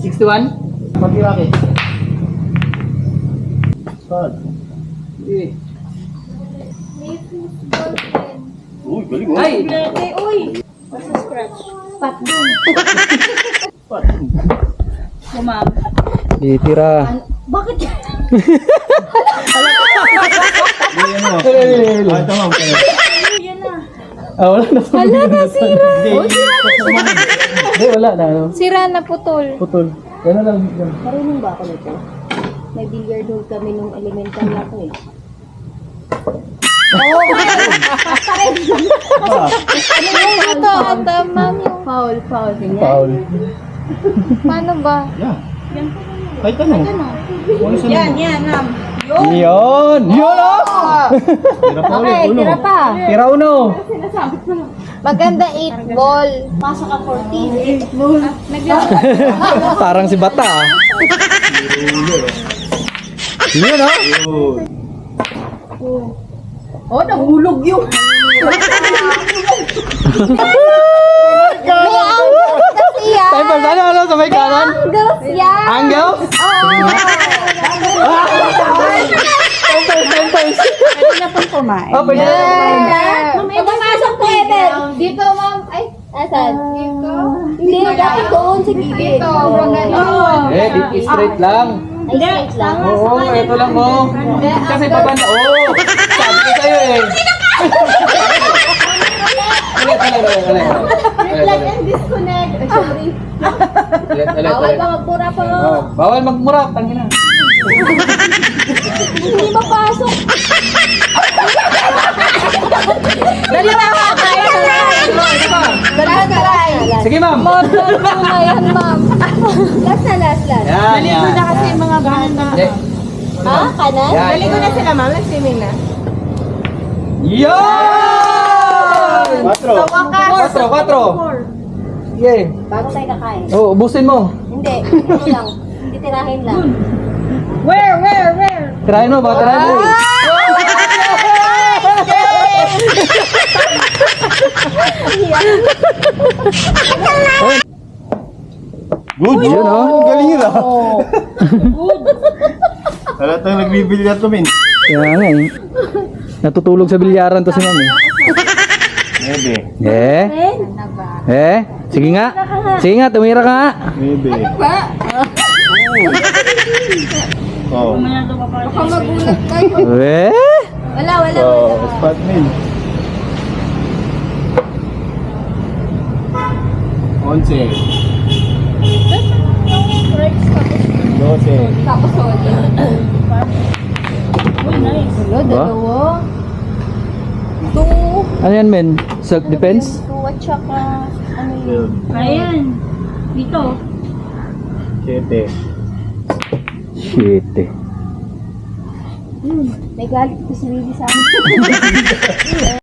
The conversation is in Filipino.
61? Pag-iraki. Saan? Eh. Uy, galing mo. Ay! Uy! Basta scratch. Pat dun. Ma'am. Titira. Bakit? Yan mo. Ah, ito ma'am. Yan na. Wala na. Hala, nasira. Hindi, wala na. Ano? Sira na putol. Putol. Gano'n lang. Marunong ba ako nito? May billiard hall kami nung elemental na ako eh. Oo! Ito, ang tama yung foul. Paul. Paano ba? Yan. Kahit ano. Yan, ma'am. Yun! Yun oh! Tira pa ulit. Uno. Tira pa. Tira uno. Maganda 8 ball. Pasok ka 14. 8 ball. Parang si Bata ah. Yun oh! Yun. Oh, nahulog yun. May angles kasi yan. Temple, ano sa may kanan? Angles yan. Angles? Pwede na pong kumain. Oh, pwede na Pumasok pwede. Dito, ma'am. Ay, asan? Dito? Hindi, dapat doon sa gilid. Dito. Eh, straight lang. Ay, straight lang. Oo, ito lang oh. Kasi pabanda. Oh, sabi ko sa'yo eh. Reflect and disconnect. Ay, sorry. Bawal ba magpura pa? Bawal magmura, tangina. Hindi mapasok. Dali na ako. Dali. Sige ma'am. Motor muna yan, ma'am. Last na. Yan, yan. Kasi mga bahan na. Ha? Kanan? Yan. Dali ko na sila, ma'am. Nag-swimming na. Yan! 4. 4. Sige. Bago tayo kakain. Oh, ubusin mo. Hindi. Ito lang. Titirahin lang. Tirahin mo, ba? Tirahin mo. Good. Yun, oh. Ang galing yun ah. Talatang nagbibilya to, min. Kaya nga eh. Natutulog sa bilyaran to si ma'am eh. Maybe. Sige nga. Sige nga, tumira ka nga. Maybe. Oh. Baka magulat tayo. Wala. So, spot min. 11. 12. Tapos ulit. Hello, dalawa. 2. Ano yan, men? Self-defense? 2 at saka ano yun? Ayan. Dito. 7. Shit eh. May galit ko si Willie sa amin.